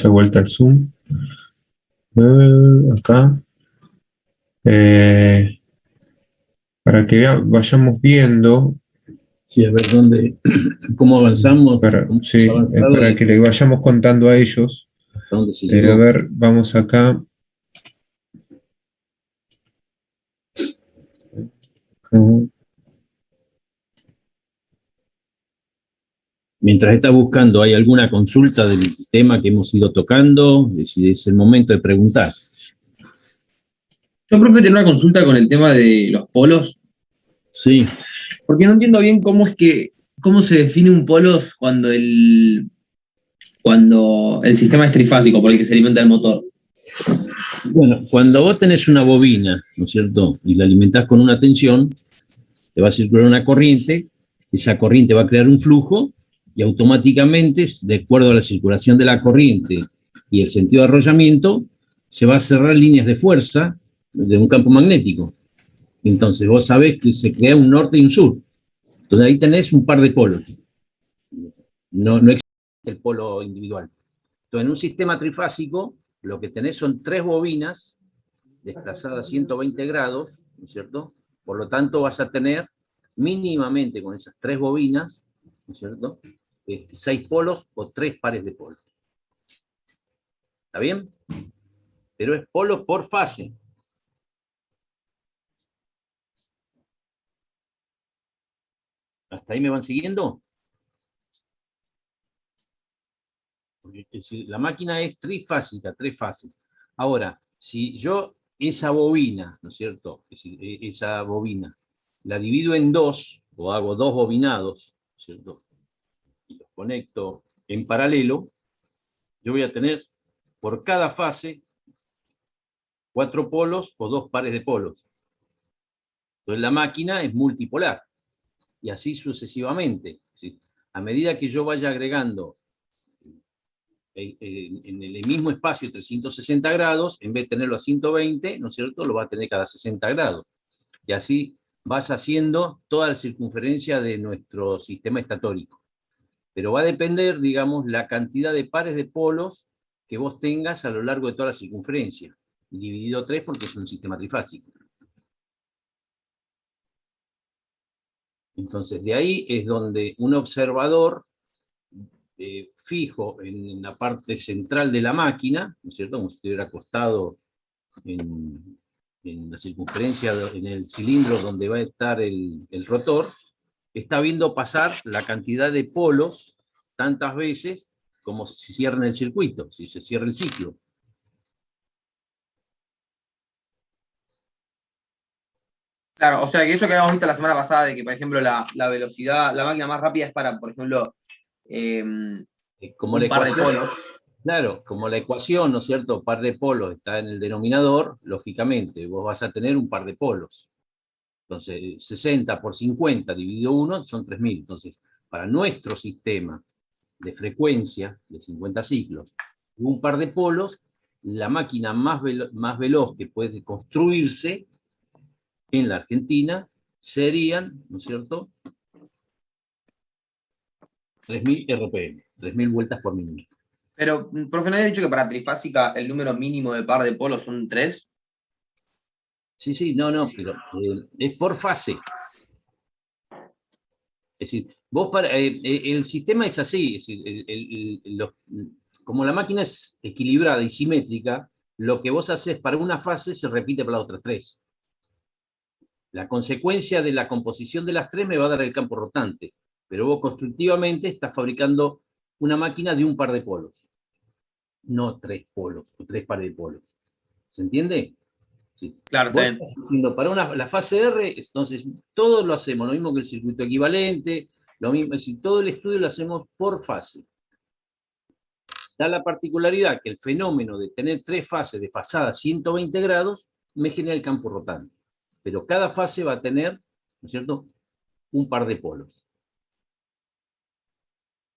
De vuelta al Zoom. Acá. Para que vayamos viendo, Sí, a ver dónde, cómo avanzamos, cómo hemos sí, avanzado para y que le vayamos contando a ellos. hasta dónde se A llegó. ver, vamos acá. Uh, Mientras está buscando, ¿hay alguna consulta del tema que hemos ido tocando? Es el momento de preguntar. Yo, profe, tengo una consulta con el tema de los polos, Sí, porque no entiendo bien cómo se define un polos cuando el sistema es trifásico por el que se alimenta el motor. bueno, cuando vos tenés una bobina, ¿no es cierto? Y la alimentás con una tensión, te va a circular una corriente, esa corriente va a crear un flujo y automáticamente, de acuerdo a la circulación de la corriente y el sentido de arrollamiento, se va a cerrar líneas de fuerza de un campo magnético. Entonces vos sabés que se crea un norte y un sur. Entonces ahí tenés un par de polos. No existe el polo individual. Entonces en un sistema trifásico lo que tenés son tres bobinas desplazadas 120 grados, ¿no es cierto? Por lo tanto vas a tener mínimamente con esas tres bobinas, ¿no es cierto? 6 polos o 3 pares de polos. ¿Está bien? Pero es polo por fase. ¿Hasta ahí me van siguiendo? Porque la máquina es trifásica, 3 fases. Ahora, si yo esa bobina, ¿no es cierto? Es decir, esa bobina, la divido en dos, o hago dos bobinados, ¿no es cierto? Y los conecto en paralelo, yo voy a tener por cada fase 4 polos o 2 pares de polos. Entonces la máquina es multipolar, y así sucesivamente. ¿Sí? A medida que yo vaya agregando en el mismo espacio 360 grados, en vez de tenerlo a 120, ¿no es cierto?, lo va a tener cada 60 grados. Y así vas haciendo toda la circunferencia de nuestro sistema estatórico. Pero va a depender, digamos, la cantidad de pares de polos que vos tengas a lo largo de toda la circunferencia, dividido 3 porque es un sistema trifásico. Entonces, de ahí es donde un observador fijo en la parte central de la máquina, ¿no es cierto?, como si estuviera acostado en la circunferencia, en el cilindro donde va a estar el rotor, está viendo pasar la cantidad de polos tantas veces como si cierran el circuito, si se cierra el ciclo. Claro, o sea que eso que habíamos visto la semana pasada, de que, por ejemplo, la velocidad, la máquina más rápida es para, por ejemplo, Como la un par de ecuación, polos. claro, como la ecuación, ¿no es cierto?, par de polos está en el denominador, lógicamente, vos vas a tener un par de polos. Entonces, 60 por 50 dividido 1 son 3000. Entonces, para nuestro sistema de frecuencia de 50 ciclos, un par de polos, la máquina más veloz que puede construirse en la Argentina serían, ¿no es cierto?, 3000 RPM, 3000 vueltas por minuto. Pero, profe, ¿no había dicho que para trifásica el número mínimo de par de polos son 3? Sí, no, pero es por fase. Es decir, el sistema es así, es decir, como la máquina es equilibrada y simétrica, lo que vos haces para una fase se repite para las otras 3. La consecuencia de la composición de las 3 me va a dar el campo rotante, pero vos constructivamente estás fabricando una máquina de un par de polos, no 3 polos o 3 pares de polos. ¿Se entiende? Sí. Claro, está Vos bien. estás haciendo para la fase R, entonces todo lo hacemos, lo mismo que el circuito equivalente, lo mismo, es decir, todo el estudio lo hacemos por fase. Da la particularidad que el fenómeno de tener 3 fases de fasada 120 grados me genera el campo rotante. Pero cada fase va a tener, ¿no es cierto?, un par de polos.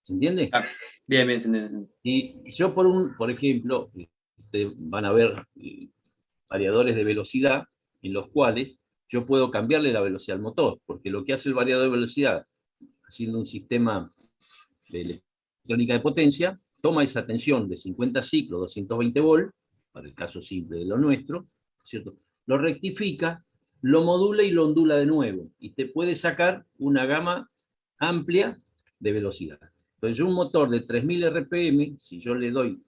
¿Se entiende? Claro. Bien, bien, se entiende. Y yo, por ejemplo, van a ver variadores de velocidad en los cuales yo puedo cambiarle la velocidad al motor, porque lo que hace el variador de velocidad, haciendo un sistema de electrónica de potencia, toma esa tensión de 50 ciclos, 220 volt, para el caso simple de lo nuestro, ¿cierto? Lo rectifica, lo modula y lo ondula de nuevo, y te puede sacar una gama amplia de velocidad. Entonces, yo un motor de 3000 RPM, si yo le doy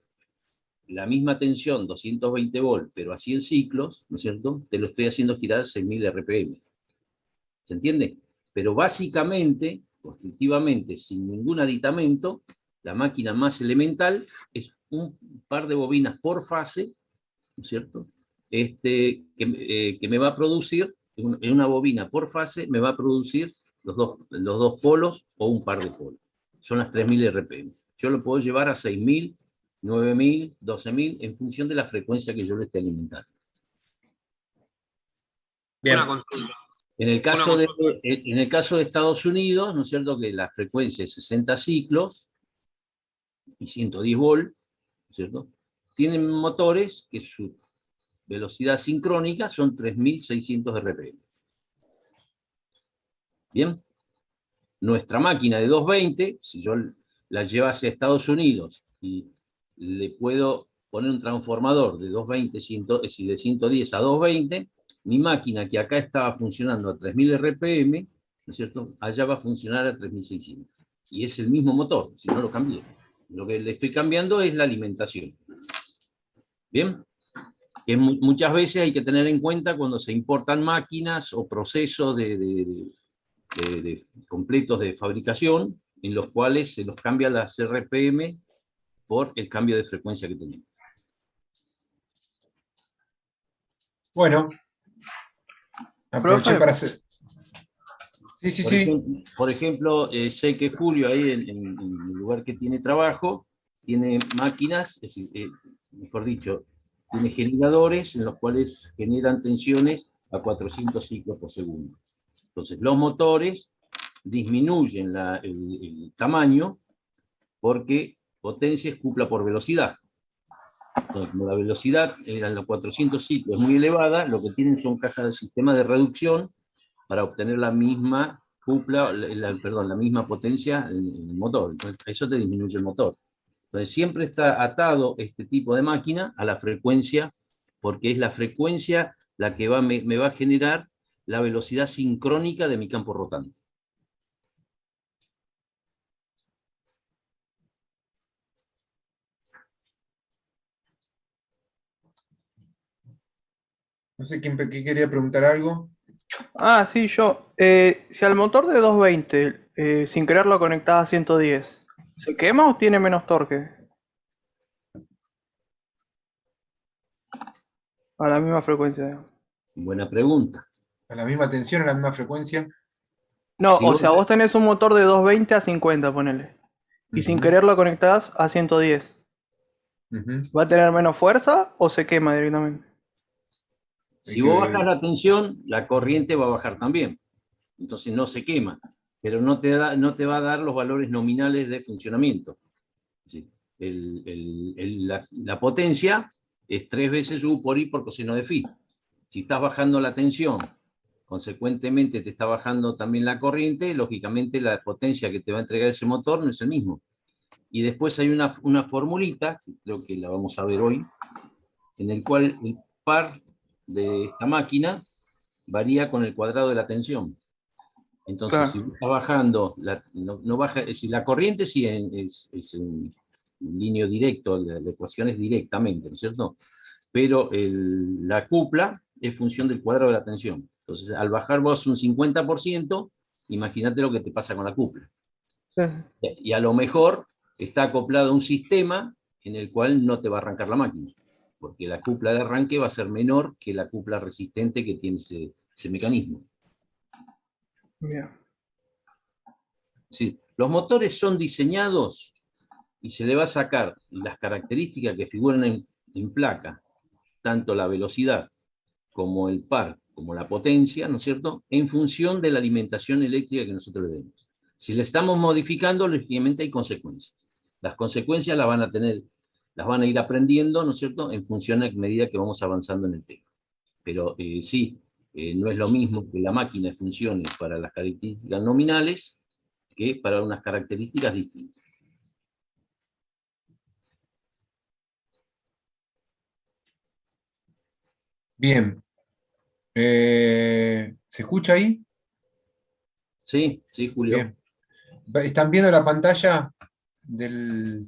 la misma tensión, 220 volt, pero a 100 ciclos, ¿no es cierto? Te lo estoy haciendo girar 6000 RPM. ¿Se entiende? Pero básicamente, constructivamente, sin ningún aditamento, la máquina más elemental es un par de bobinas por fase, ¿no es cierto? Que me va a producir, en una bobina por fase, me va a producir los dos polos o un par de polos. Son las 3000 RPM. Yo lo puedo llevar a 6000, 9000, 12000, en función de la frecuencia que yo le esté alimentando. Bien. Una consulta. En el caso de Estados Unidos, ¿no es cierto?, que la frecuencia es 60 ciclos y 110 volt, ¿no es cierto?, tienen motores que su velocidad sincrónica son 3600 RPM. Bien. Nuestra máquina de 220, si yo la llevase a Estados Unidos y le puedo poner un transformador de 220, es decir, de 110 a 220, mi máquina que acá estaba funcionando a 3000 RPM, ¿no es cierto?, allá va a funcionar a 3600. Y es el mismo motor, si no lo cambié. Lo que le estoy cambiando es la alimentación. ¿Bien? Que muchas veces hay que tener en cuenta cuando se importan máquinas o procesos completos de fabricación, en los cuales se los cambia las RPM por el cambio de frecuencia que tenemos. Bueno, aproveché Profe. para hacer. Sí. Por ejemplo, sé que Julio, ahí en el lugar que tiene trabajo, tiene máquinas, es decir, mejor dicho, tiene generadores en los cuales generan tensiones a 400 ciclos por segundo. Entonces, los motores disminuyen el tamaño porque potencia es cupla por velocidad. Entonces, como la velocidad en los 400 ciclos es muy elevada, lo que tienen son cajas de sistema de reducción para obtener la misma cupla, la misma potencia en el motor. Entonces, eso te disminuye el motor. Entonces, siempre está atado este tipo de máquina a la frecuencia, porque es la frecuencia la que me va a generar la velocidad sincrónica de mi campo rotante. No sé quién quería preguntar algo. Ah, sí, yo. Si al motor de 220, sin querer lo conectás a 110, ¿se quema o tiene menos torque? A la misma frecuencia, digamos. Buena pregunta. A la misma tensión, a la misma frecuencia. No, Si o vos- sea, vos tenés un motor de 220 a 50, ponele. Y sin Ujú, querer lo conectás a 110. ujú. ¿Va a tener menos fuerza o se quema directamente? Si vos bajas la tensión, la corriente va a bajar también. Entonces no se quema, pero no te va a dar los valores nominales de funcionamiento. ¿Sí? La potencia es 3 veces U por I por coseno de phi. Si estás bajando la tensión, consecuentemente te está bajando también la corriente, lógicamente la potencia que te va a entregar ese motor no es el mismo. Y después hay una formulita, que creo que la vamos a ver hoy, en el cual el par de esta máquina varía con el cuadrado de la tensión. Entonces, si Claro. está bajando, no baja, es decir, la corriente sí es en línea directo, la ecuación es directamente, ¿no es cierto? Pero la cupla es función del cuadrado de la tensión. Entonces, al bajar vos un 50%, imagínate lo que te pasa con la cupla. Sí. Y a lo mejor está acoplado a un sistema en el cual no te va a arrancar la máquina, porque la cupla de arranque va a ser menor que la cupla resistente que tiene ese mecanismo. Bien. Sí, los motores son diseñados y se le va a sacar las características que figuran en placa, tanto la velocidad como el par, como la potencia, ¿no es cierto?, en función de la alimentación eléctrica que nosotros le demos. Si le estamos modificando, lógicamente hay consecuencias. Las consecuencias las van a ir aprendiendo, ¿no es cierto?, en función a medida que vamos avanzando en el tema. Pero sí, no es lo mismo que la máquina funcione para las características nominales que para unas características distintas. Bien. ¿Se escucha ahí? Sí, sí, Julio. Bien. ¿Están viendo la pantalla del...?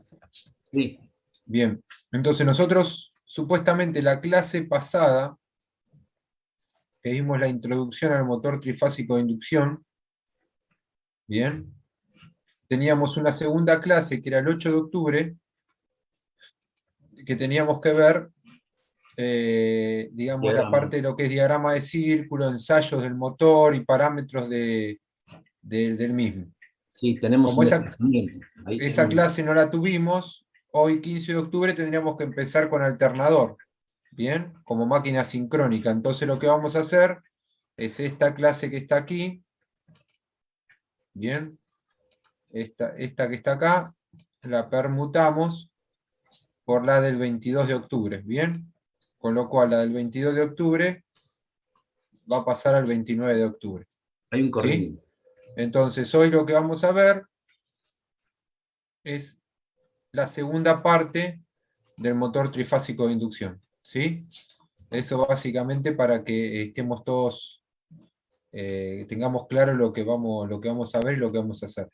Sí, Bien. Entonces nosotros, supuestamente la clase pasada, que vimos la introducción al motor trifásico de inducción, bien, teníamos una segunda clase que era el 8 de octubre, que teníamos que ver, digamos, la diagrama. parte de lo que es diagrama de círculo, ensayos del motor y parámetros del mismo. Sí, tenemos Como un esa, desplazamiento. Ahí esa tenemos. clase no la tuvimos, hoy 15 de octubre tendríamos que empezar con alternador, ¿bien? Como máquina sincrónica. Entonces lo que vamos a hacer es esta clase que está aquí, ¿bien? Esta que está acá, la permutamos por la del 22 de octubre, ¿bien? Con lo cual la del 22 de octubre va a pasar al 29 de octubre, Hay un ¿sí? corrimiento. Entonces hoy lo que vamos a ver es la segunda parte del motor trifásico de inducción, ¿sí? Eso básicamente para que estemos todos, tengamos claro lo que vamos a ver y lo que vamos a hacer.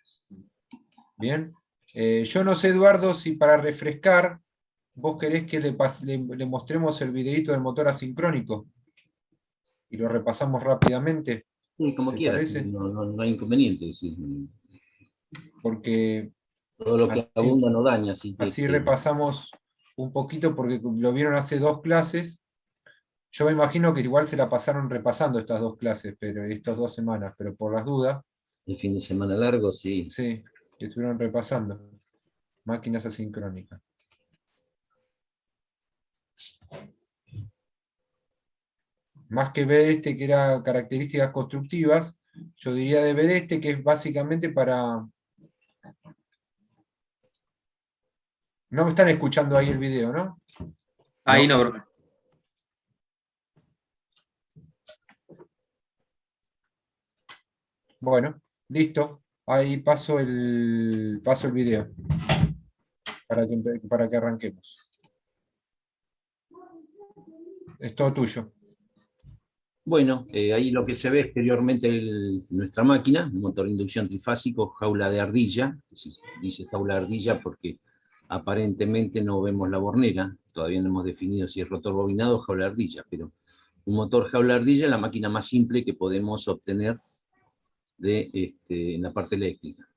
Bien. Yo no sé, Eduardo, si para refrescar, vos querés que le mostremos el videíto del motor asincrónico y lo repasamos rápidamente, Sí, como ¿te quieras, parece? no hay inconveniente. Sí, Porque todo lo que así, abunda no daña, así que así repasamos un poquito, porque lo vieron hace dos clases. Yo me imagino que igual se la pasaron repasando estas dos clases, pero estas 2 semanas, pero por las dudas, el fin de semana largo, sí. sí, que estuvieron repasando. Máquinas asincrónicas. Más que BDEST, que era características constructivas, yo diría de BDEST, que es básicamente para... No me están escuchando ahí el video, ¿no? Ahí No, no, profe. Bueno, listo. Ahí paso el video para que arranquemos. Es todo tuyo. bueno, ahí lo que se ve exteriormente nuestra máquina, un motor de inducción trifásico, jaula de ardilla, dice jaula de ardilla porque aparentemente no vemos la bornera, todavía no hemos definido si es rotor bobinado o jaula de ardilla, pero un motor jaula de ardilla es la máquina más simple que podemos obtener en la parte eléctrica.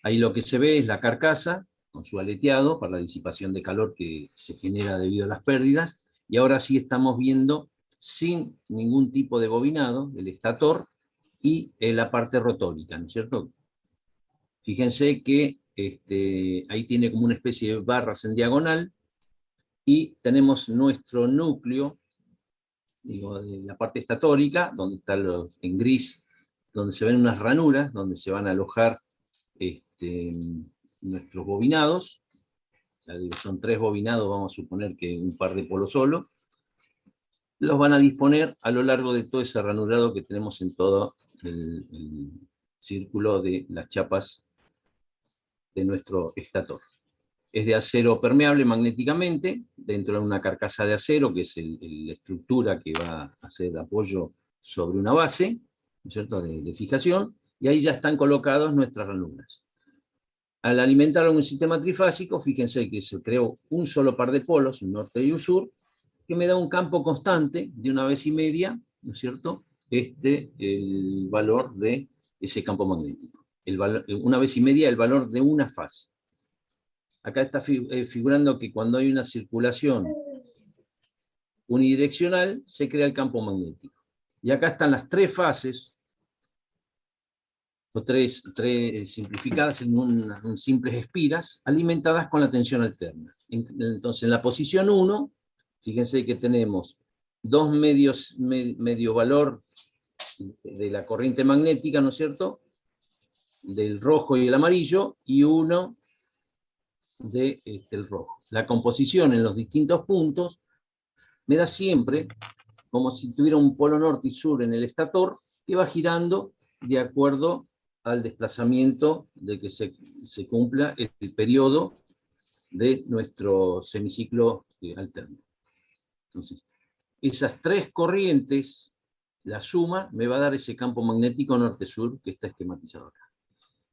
Ahí lo que se ve es la carcasa con su aleteado para la disipación de calor que se genera debido a las pérdidas, y ahora sí estamos viendo sin ningún tipo de bobinado el estator y la parte rotórica, ¿no es cierto? Fíjense que ahí tiene como una especie de barras en diagonal y tenemos nuestro núcleo, digo, de la parte estatórica, donde está en gris, donde se ven unas ranuras, donde se van a alojar este, nuestros bobinados. Son 3 bobinados, vamos a suponer que un par de polo solo. Los van a disponer a lo largo de todo ese ranurado que tenemos en todo el círculo de las chapas de nuestro estator. Es de acero permeable magnéticamente, dentro de una carcasa de acero, que es la estructura que va a hacer apoyo sobre una base, ¿no es cierto?, de fijación, y ahí ya están colocadas nuestras ranuras. Al alimentarlo en un sistema trifásico, fíjense que se creó un solo par de polos, un norte y un sur, que me da un campo constante de 1,5 veces, ¿no es cierto?, el valor de ese campo magnético. 1,5 veces el valor de una fase. Acá está figurando que cuando hay una circulación unidireccional, se crea el campo magnético. Y acá están las 3 fases, o tres simplificadas en simples espiras, alimentadas con la tensión alterna. Entonces, en la posición 1, fíjense que tenemos 2 medio valor de la corriente magnética, ¿no es cierto?, del rojo y el amarillo, y 1 del rojo. La composición en los distintos puntos me da siempre como si tuviera un polo norte y sur en el estator que va girando de acuerdo al desplazamiento de que se cumpla el periodo de nuestro semiciclo alterno. Entonces, esas tres corrientes, la suma, me va a dar ese campo magnético norte-sur que está esquematizado acá.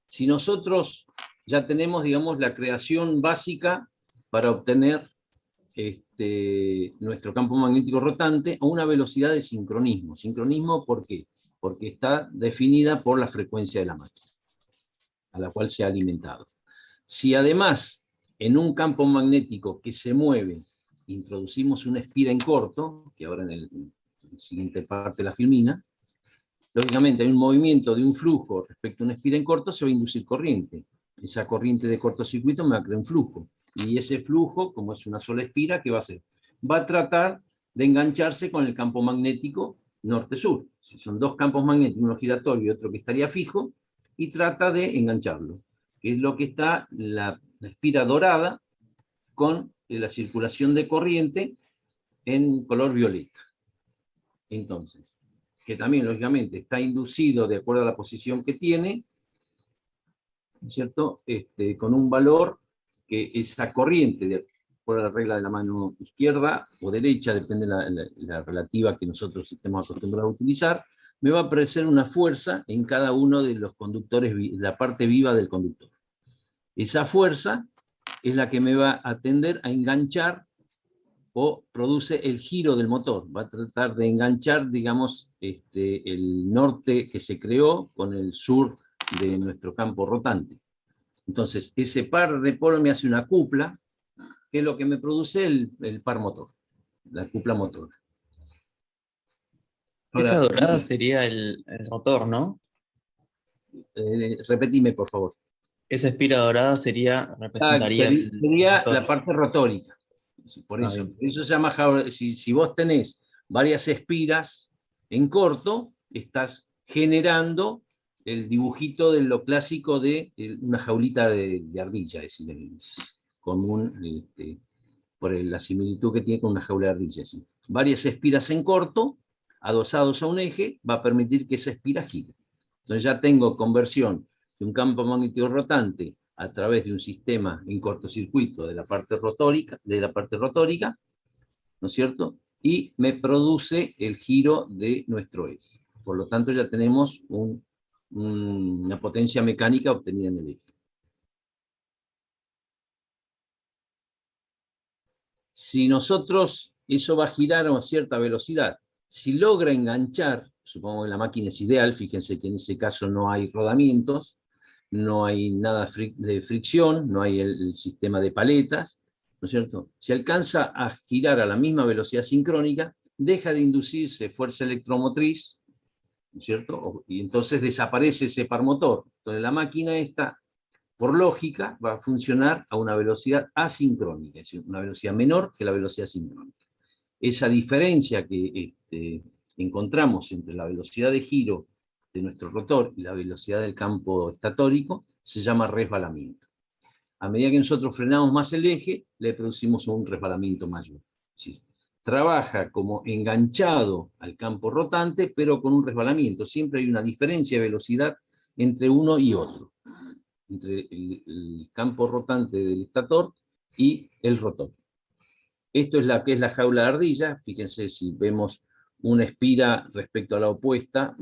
Si nosotros ya tenemos, digamos, la creación básica para obtener nuestro campo magnético rotante a una velocidad de sincronismo. ¿Sincronismo por qué? Porque está definida por la frecuencia de la máquina, a la cual se ha alimentado. Si además, en un campo magnético que se mueve, introducimos una espira en corto, que ahora en la siguiente parte de la filmina, lógicamente hay un movimiento de un flujo respecto a una espira en corto, se va a inducir corriente. Esa corriente de cortocircuito me va a crear un flujo. Y ese flujo, como es una sola espira, ¿qué va a hacer? Va a tratar de engancharse con el campo magnético norte-sur. Si son dos campos magnéticos, uno giratorio y otro que estaría fijo, y trata de engancharlo, que es lo que está la espira dorada con la circulación de corriente en color violeta. Entonces, que también, lógicamente, está inducido de acuerdo a la posición que tiene, ¿cierto? Con un valor que esa corriente, de acuerdo a la regla de la mano izquierda o derecha, depende de la relativa que nosotros estemos acostumbrados a utilizar, me va a aparecer una fuerza en cada uno de los conductores, la parte viva del conductor. Esa fuerza es la que me va a tender a enganchar o produce el giro del motor. Va a tratar de enganchar, digamos, el norte que se creó con el sur de nuestro campo rotante. Entonces, ese par de polos me hace una cupla, que es lo que me produce el par motor, la cupla motor. Ahora, Esa dorada sería el motor, ¿no? repetime, por favor. Esa espira dorada representaría el Sería motor. la parte rotórica. Por eso, eso se llama, si vos tenés varias espiras en corto, estás generando el dibujito de lo clásico de una jaulita de ardilla, es decir, es común por la similitud que tiene con una jaula de ardilla. Es decir, varias espiras en corto, adosados a un eje, va a permitir que esa espira gire. Entonces ya tengo conversión de un campo magnético rotante a través de un sistema en cortocircuito de la parte rotórica, ¿no es cierto? Y me produce el giro de nuestro eje. Por lo tanto, ya tenemos una potencia mecánica obtenida en el eje. Si nosotros, eso va a girar a una cierta velocidad, si logra enganchar, supongo que la máquina es ideal, fíjense que en ese caso no hay rodamientos, no hay nada de fricción, no hay el sistema de paletas, ¿no es cierto? Si alcanza a girar a la misma velocidad sincrónica, deja de inducirse fuerza electromotriz, ¿no es cierto? Y entonces desaparece ese par motor. Entonces la máquina esta, por lógica, va a funcionar a una velocidad asincrónica, es decir, una velocidad menor que la velocidad sincrónica. Esa diferencia que encontramos entre la velocidad de giro de nuestro rotor y la velocidad del campo estatórico se llama resbalamiento. A medida que nosotros frenamos más el eje, le producimos un resbalamiento mayor. ¿Sí? Trabaja como enganchado al campo rotante, pero con un resbalamiento. Siempre hay una diferencia de velocidad entre uno y otro, entre el campo rotante del estator y el rotor. Esto es la que es la jaula de ardilla. Fíjense si vemos una espira respecto a la opuesta,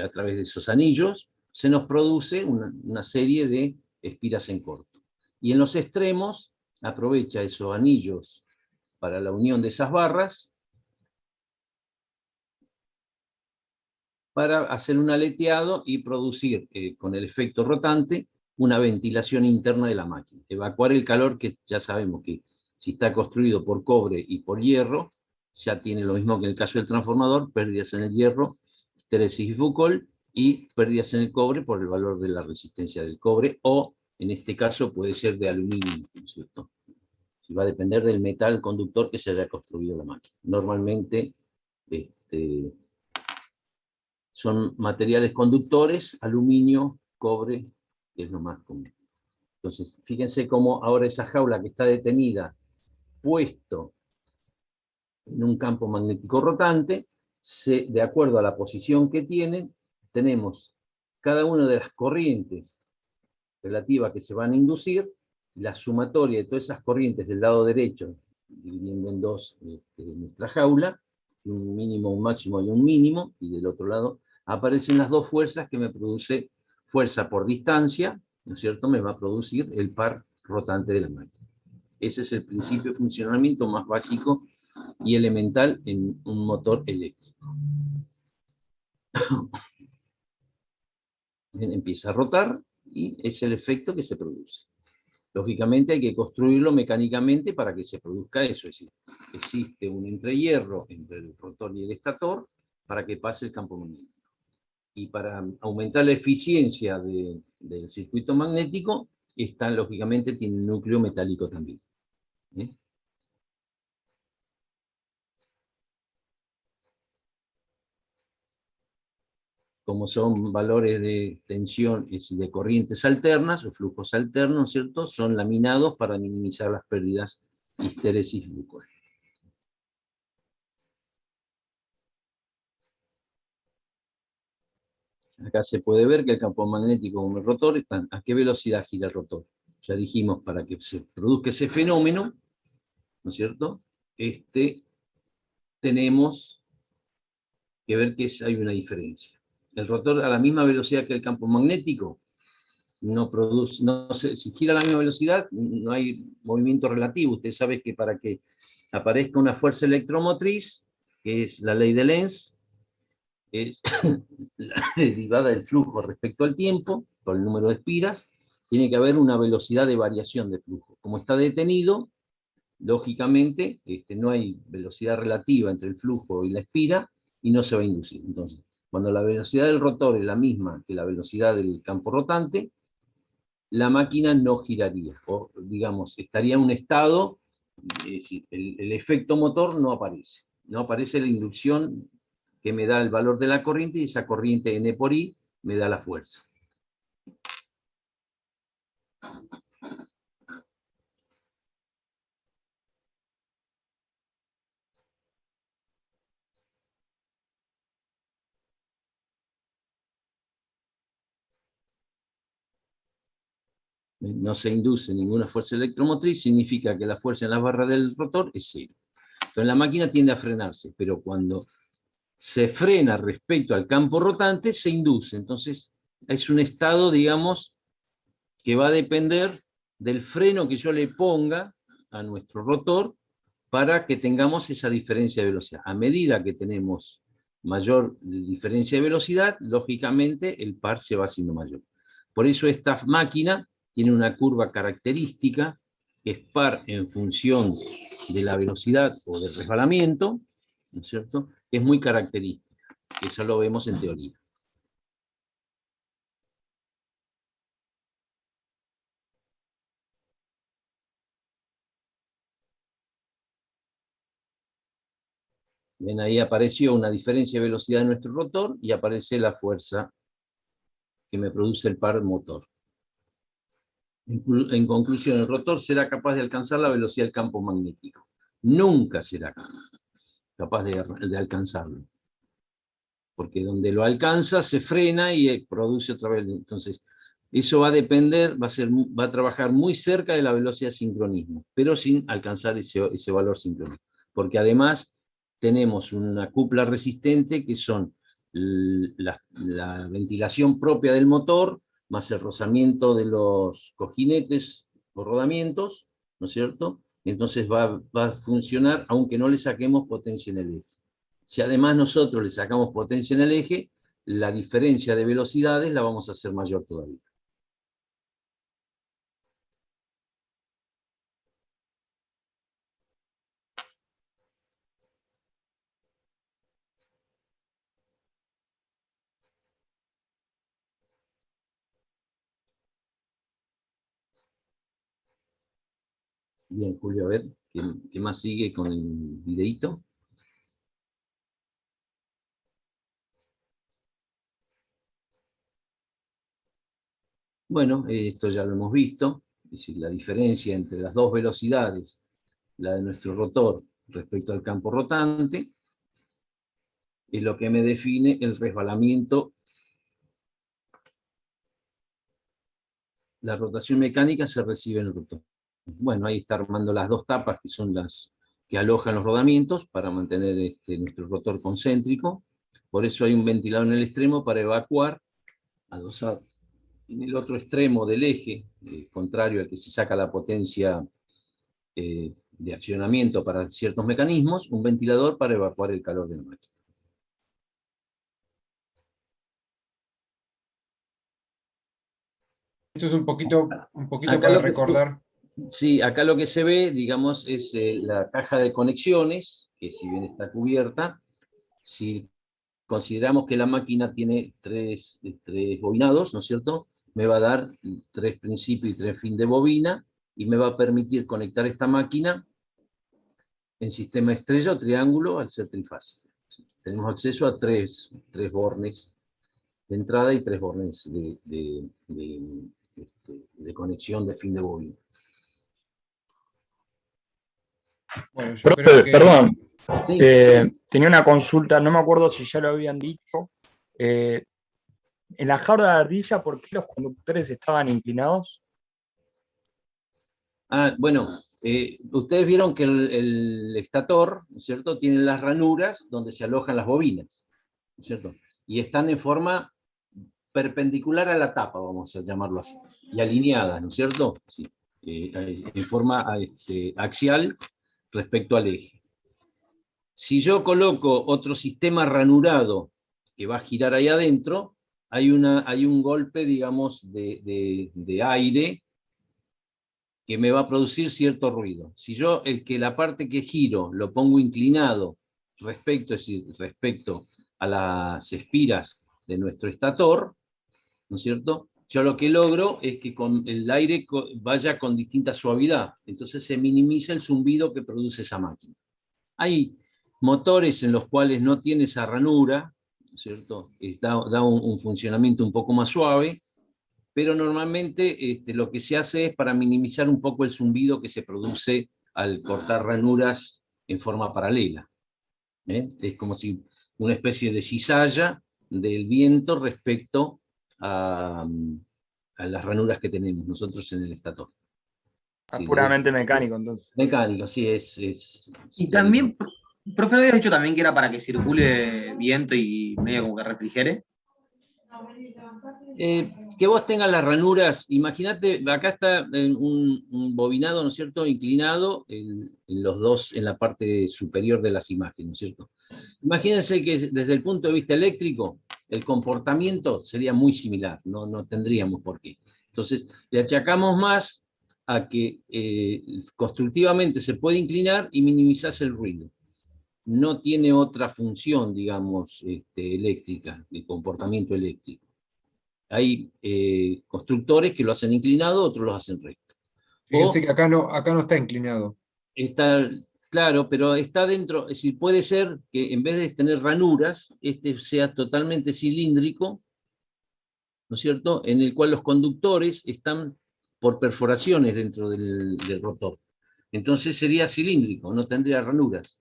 a través de esos anillos, se nos produce una serie de espiras en corto. Y en los extremos aprovecha esos anillos para la unión de esas barras para hacer un aleteado y producir, con el efecto rotante, una ventilación interna de la máquina. Evacuar el calor, que ya sabemos que si está construido por cobre y por hierro, ya tiene lo mismo que en el caso del transformador, pérdidas en el hierro, histéresis y Foucault, y pérdidas en el cobre por el valor de la resistencia del cobre, o en este caso puede ser de aluminio, ¿no es cierto? Si va a depender del metal conductor que se haya construido la máquina. Normalmente son materiales conductores, aluminio, cobre, que es lo más común. Entonces, fíjense cómo ahora esa jaula que está detenida, puesto en un campo magnético rotante, de acuerdo a la posición que tiene, tenemos cada una de las corrientes relativas que se van a inducir, la sumatoria de todas esas corrientes del lado derecho, dividiendo en dos nuestra jaula, un mínimo, un máximo y un mínimo, y del otro lado aparecen las dos fuerzas que me produce fuerza por distancia, ¿no es cierto? Me va a producir el par rotante de la máquina. Ese es el principio de funcionamiento más básico y elemental en un motor eléctrico. Empieza a rotar y es el efecto que se produce. Lógicamente hay que construirlo mecánicamente para que se produzca eso, es decir, existe un entrehierro entre el rotor y el estator para que pase el campo magnético. Y para aumentar la eficiencia del circuito magnético, lógicamente tiene un núcleo metálico también. ¿Eh? Como son valores de tensión, de corrientes alternas o flujos alternos, ¿cierto? Son laminados para minimizar las pérdidas histéresis glucol. Acá se puede ver que el campo magnético como el rotor están a qué velocidad gira el rotor. Ya dijimos, para que se produzca ese fenómeno, ¿no es cierto? Tenemos que ver que hay una diferencia. El rotor a la misma velocidad que el campo magnético no produce, si gira a la misma velocidad, no hay movimiento relativo. Usted sabe que para que aparezca una fuerza electromotriz, que es la ley de Lenz, es la derivada del flujo respecto al tiempo, por el número de espiras, tiene que haber una velocidad de variación de flujo. Como está detenido, lógicamente no hay velocidad relativa entre el flujo y la espira, y no se va a inducir. Entonces, cuando la velocidad del rotor es la misma que la velocidad del campo rotante, la máquina no giraría, o digamos, estaría en un estado, es decir, el efecto motor no aparece. No aparece la inducción que me da el valor de la corriente, y esa corriente N por I me da la fuerza. No se induce ninguna fuerza electromotriz, significa que la fuerza en las barras del rotor es cero. Entonces la máquina tiende a frenarse, pero cuando se frena respecto al campo rotante, se induce. Entonces es un estado, digamos, que va a depender del freno que yo le ponga a nuestro rotor para que tengamos esa diferencia de velocidad. A medida que tenemos mayor diferencia de velocidad, lógicamente el par se va haciendo mayor. Por eso esta máquina tiene una curva característica, que es par en función de la velocidad o del resbalamiento, ¿no es cierto? Es muy característica. Eso lo vemos en teoría. Ven, ahí apareció una diferencia de velocidad de nuestro rotor y aparece la fuerza que me produce el par motor. En conclusión, el rotor será capaz de alcanzar la velocidad del campo magnético. Nunca será capaz de alcanzarlo. Porque donde lo alcanza se frena y produce otra vez. Entonces, eso va a depender, va a trabajar muy cerca de la velocidad de sincronismo, pero sin alcanzar ese valor sincronismo. Porque además tenemos una cupla resistente que son la ventilación propia del motor, más el rozamiento de los cojinetes o rodamientos, ¿no es cierto? Entonces va a funcionar aunque no le saquemos potencia en el eje. Si además nosotros le sacamos potencia en el eje, la diferencia de velocidades la vamos a hacer mayor todavía. Bien, Julio, a ver, ¿qué más sigue con el videíto? Bueno, esto ya lo hemos visto, es decir, la diferencia entre las dos velocidades, la de nuestro rotor respecto al campo rotante, es lo que me define el resbalamiento. La rotación mecánica se recibe en el rotor. Bueno, ahí está armando las dos tapas, que son que alojan los rodamientos para mantener nuestro rotor concéntrico. Por eso hay un ventilador en el extremo para evacuar, adosado en el otro extremo del eje, contrario al que se saca la potencia de accionamiento para ciertos mecanismos, un ventilador para evacuar el calor de la máquina. Esto es un poquito Acá para lo que recordar. Sí, acá lo que se ve, digamos, es la caja de conexiones, que si bien está cubierta, si consideramos que la máquina tiene tres bobinados, ¿no es cierto? Me va a dar 3 principios y 3 fin de bobina, y me va a permitir conectar esta máquina en sistema estrella o triángulo al ser trifásico. Tenemos acceso a tres bornes de entrada y 3 bornes de conexión de fin de bobina. Bueno, yo creo Profe, que... perdón, Sí. tenía una consulta, no me acuerdo si ya lo habían dicho. En la jaula de ardilla, ¿por qué los conductores estaban inclinados? Bueno, ustedes vieron que el estator, ¿no es cierto?, tiene las ranuras donde se alojan las bobinas, ¿no es cierto? Y están en forma perpendicular a la tapa, vamos a llamarlo así, y alineadas, ¿no es cierto? Sí, en forma axial respecto al eje. Si yo coloco otro sistema ranurado que va a girar ahí adentro, hay un golpe, digamos, de aire que me va a producir cierto ruido. Si yo la parte que giro lo pongo inclinado respecto, es decir, respecto a las espiras de nuestro estator, ¿no es cierto? Yo lo que logro es que el aire vaya con distinta suavidad, entonces se minimiza el zumbido que produce esa máquina. Hay motores en los cuales no tiene esa ranura, ¿no es cierto? Da un funcionamiento un poco más suave, pero normalmente lo que se hace es para minimizar un poco el zumbido que se produce al cortar ranuras en forma paralela. Es como si una especie de cizalla del viento respecto a las ranuras que tenemos nosotros en el estator. Sí, Puramente mecánico, entonces. mecánico, sí, Y también, profe, ¿no habías dicho también que era para que circule viento y medio como que refrigere? Que vos tengas las ranuras, imagínate, acá está un bobinado, ¿no es cierto?, inclinado en los dos, en la parte superior de las imágenes, ¿no es cierto? Imagínense que desde el punto de vista eléctrico, el comportamiento sería muy similar, no tendríamos por qué. Entonces, le achacamos más a que constructivamente se puede inclinar y minimizarse el ruido. No tiene otra función, digamos, eléctrica, de comportamiento eléctrico. Hay constructores que lo hacen inclinado, otros lo hacen recto. Fíjense que acá no está inclinado. Está, claro, pero está dentro, es decir, puede ser que en vez de tener ranuras, sea totalmente cilíndrico, ¿no es cierto?, en el cual los conductores están por perforaciones dentro del rotor. Entonces sería cilíndrico, no tendría ranuras.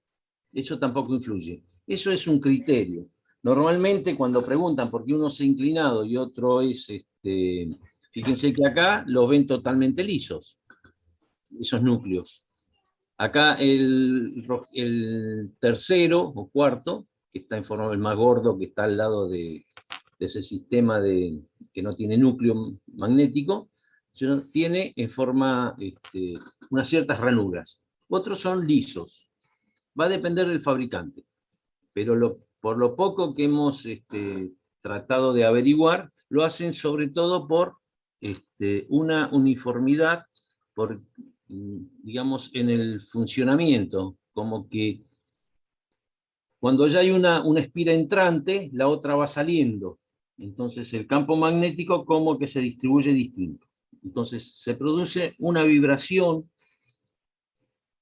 Eso tampoco influye. Eso es un criterio. Normalmente cuando preguntan por qué uno es inclinado y otro es, fíjense que acá los ven totalmente lisos, esos núcleos. Acá el tercero o cuarto, que está en forma el más gordo, que está al lado de ese sistema que no tiene núcleo magnético, tiene en forma unas ciertas ranuras. Otros son lisos. Va a depender del fabricante. Pero por lo poco que hemos tratado de averiguar, lo hacen sobre todo por una uniformidad, digamos, en el funcionamiento, como que cuando ya hay una espira entrante, la otra va saliendo. Entonces el campo magnético como que se distribuye distinto. Entonces se produce una vibración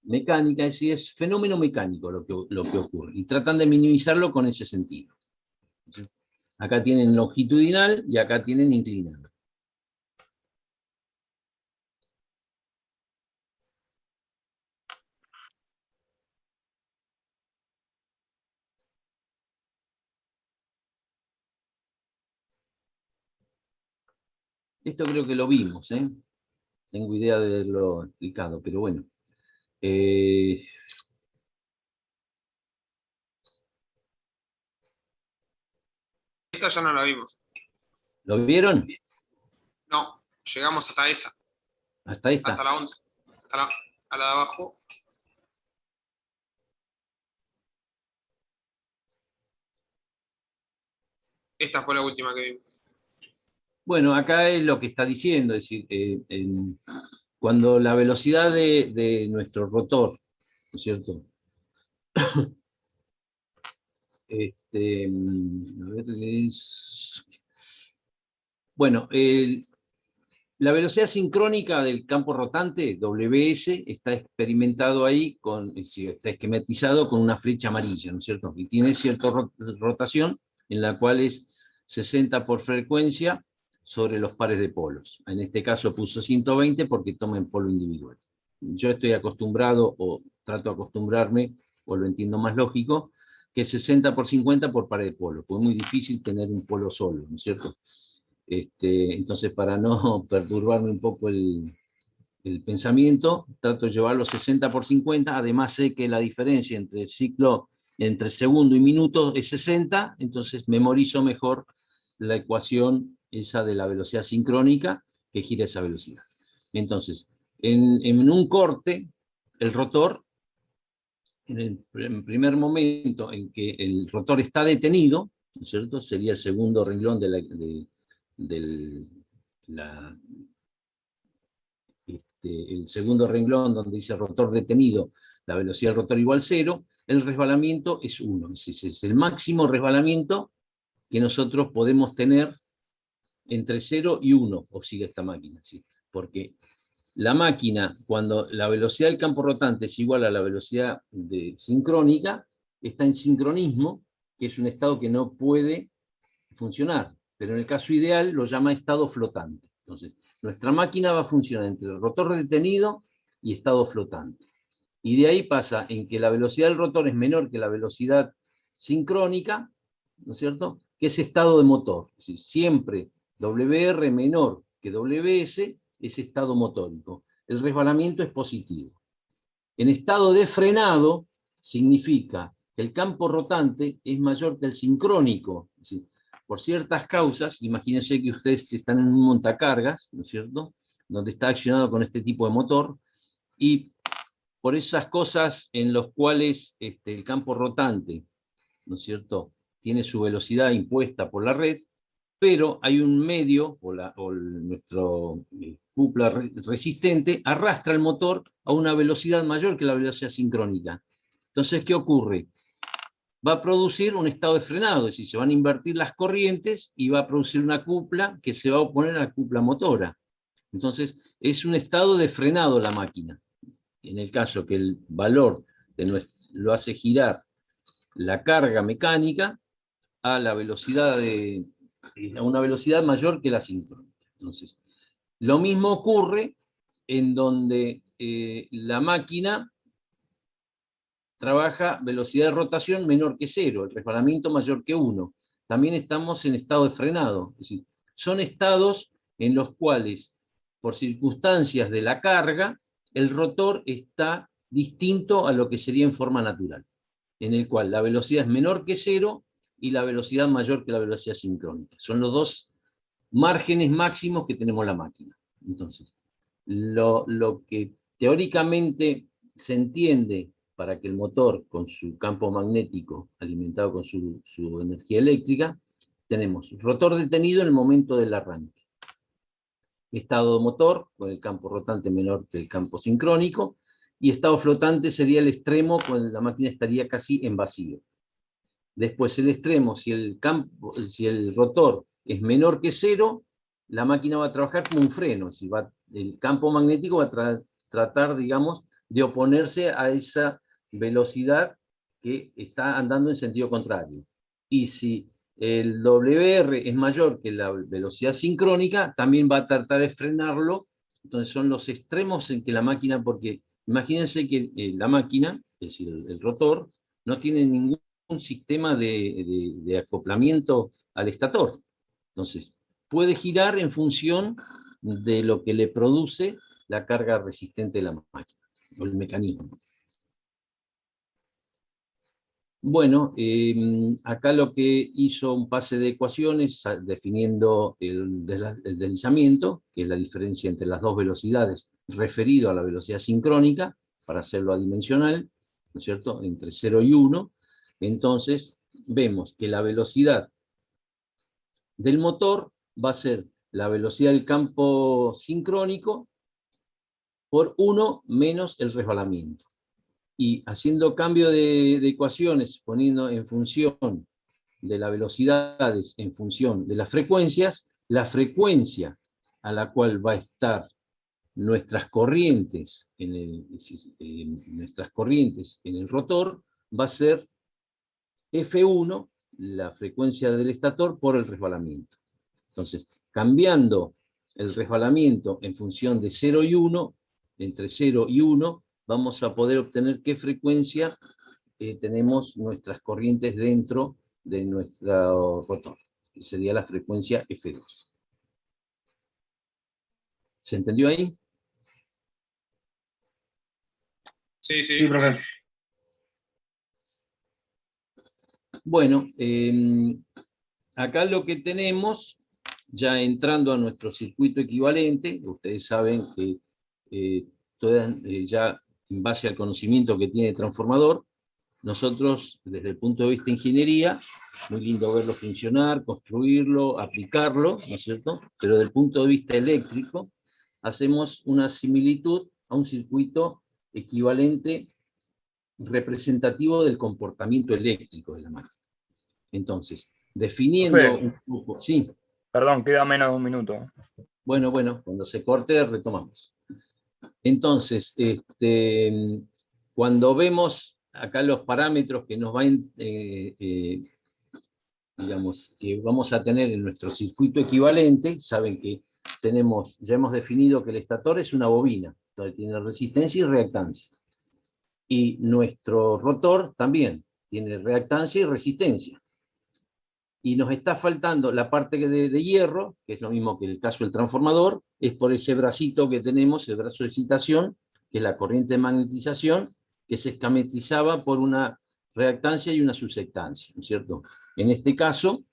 mecánica, es decir, es fenómeno mecánico lo que ocurre. Y tratan de minimizarlo con ese sentido. Acá tienen longitudinal y acá tienen inclinado. Esto creo que lo vimos, ¿eh? Tengo idea de haberlo explicado, pero bueno. esta ya no la vimos. ¿Lo vieron? No, llegamos hasta esa, Hasta esta. hasta la 11. A la de abajo. Esta fue la última que vimos. Bueno, acá es lo que está diciendo, es decir, cuando la velocidad de nuestro rotor, ¿no es cierto? A ver, bueno, la velocidad sincrónica del campo rotante, WS, está experimentado ahí, está esquematizado con una flecha amarilla, ¿no es cierto? Y tiene cierta rotación en la cual es 60 por frecuencia sobre los pares de polos. En este caso puso 120 porque toma en polo individual. Yo estoy acostumbrado, o trato de acostumbrarme, o lo entiendo más lógico, que es 60 por 50 por pares de polos, porque es muy difícil tener un polo solo, ¿no es cierto? Entonces, para no perturbarme un poco el pensamiento, trato de llevarlo 60 por 50, además sé que la diferencia entre ciclo, entre segundo y minuto es 60, entonces memorizo mejor la ecuación esa de la velocidad sincrónica que gira esa velocidad. Entonces, en un corte, el rotor, en el primer momento en que el rotor está detenido, ¿no es cierto? Sería el segundo renglón el segundo renglón donde dice rotor detenido, la velocidad del rotor igual 0, el resbalamiento es 1. Es el máximo resbalamiento que nosotros podemos tener entre 0 y 1, oscila esta máquina, ¿sí? Porque la máquina, cuando la velocidad del campo rotante es igual a la velocidad sincrónica, está en sincronismo, que es un estado que no puede funcionar, pero en el caso ideal lo llama estado flotante. Entonces, nuestra máquina va a funcionar entre el rotor detenido y estado flotante. Y de ahí pasa en que la velocidad del rotor es menor que la velocidad sincrónica, ¿no es cierto? Que es estado de motor. Es decir, siempre WR menor que WS es estado motórico. El resbalamiento es positivo. En estado de frenado significa que el campo rotante es mayor que el sincrónico. Es decir, por ciertas causas, imagínense que ustedes están en un montacargas, ¿no es cierto?, donde está accionado con este tipo de motor, y por esas cosas en las cuales el campo rotante, ¿no es cierto?, tiene su velocidad impuesta por la red, pero hay un medio, nuestro cupla resistente, arrastra el motor a una velocidad mayor que la velocidad sincrónica. Entonces, ¿qué ocurre? Va a producir un estado de frenado, es decir, se van a invertir las corrientes y va a producir una cupla que se va a oponer a la cupla motora. Entonces, es un estado de frenado la máquina. En el caso que el valor lo hace girar la carga mecánica a la velocidad a una velocidad mayor que la sincrónica. Entonces, lo mismo ocurre en donde la máquina trabaja velocidad de rotación menor que 0, el resbalamiento mayor que 1. También estamos en estado de frenado. Es decir, son estados en los cuales, por circunstancias de la carga, el rotor está distinto a lo que sería en forma natural, en el cual la velocidad es menor que 0 y la velocidad mayor que la velocidad sincrónica. Son los dos márgenes máximos que tenemos la máquina. Entonces, lo que teóricamente se entiende para que el motor, con su campo magnético alimentado con su energía eléctrica, tenemos rotor detenido en el momento del arranque, estado motor con el campo rotante menor que el campo sincrónico, y estado flotante sería el extremo cuando la máquina estaría casi en vacío. Después el extremo, si el rotor es menor que 0, la máquina va a trabajar como un freno, es decir, el campo magnético va a tratar, digamos, de oponerse a esa velocidad que está andando en sentido contrario. Y si el WR es mayor que la velocidad sincrónica, también va a tratar de frenarlo. Entonces son los extremos en que la máquina, porque imagínense que la máquina, es decir, el rotor, no tiene ningún sistema de acoplamiento al estator. Entonces, puede girar en función de lo que le produce la carga resistente de la máquina, o el mecanismo. Bueno, acá lo que hizo un pase de ecuaciones definiendo el deslizamiento, que es la diferencia entre las dos velocidades referido a la velocidad sincrónica, para hacerlo adimensional, ¿no es cierto?, entre 0 y 1. Entonces, vemos que la velocidad del motor va a ser la velocidad del campo sincrónico por 1 menos el resbalamiento. Y haciendo cambio de ecuaciones, poniendo en función de las velocidades, en función de las frecuencias, la frecuencia a la cual va a estar nuestras corrientes en el rotor va a ser F1, la frecuencia del estator, por el resbalamiento. Entonces, cambiando el resbalamiento en función de 0 y 1, entre 0 y 1, vamos a poder obtener qué frecuencia tenemos nuestras corrientes dentro de nuestro rotor, que sería la frecuencia F2. ¿Se entendió ahí? Sí, sí. Sí, profe. Bueno, acá lo que tenemos, ya entrando a nuestro circuito equivalente, ustedes saben que ya en base al conocimiento que tiene el transformador, nosotros, desde el punto de vista de ingeniería, muy lindo verlo funcionar, construirlo, aplicarlo, ¿no es cierto? Pero desde el punto de vista eléctrico, hacemos una similitud a un circuito equivalente representativo del comportamiento eléctrico de la máquina. Entonces, definiendo Profe. un poco... Sí. Perdón, queda menos de un minuto. Bueno, cuando se corte retomamos. Entonces, cuando vemos acá los parámetros que nos van, digamos, que vamos a tener en nuestro circuito equivalente, saben que ya hemos definido que el estator es una bobina, donde tiene resistencia y reactancia. Y nuestro rotor también tiene reactancia y resistencia. Y nos está faltando la parte de hierro, que es lo mismo que el caso del transformador, es por ese bracito que tenemos, el brazo de excitación, que es la corriente de magnetización, que se esquematizaba por una reactancia y una susceptancia, ¿no es cierto? En este caso,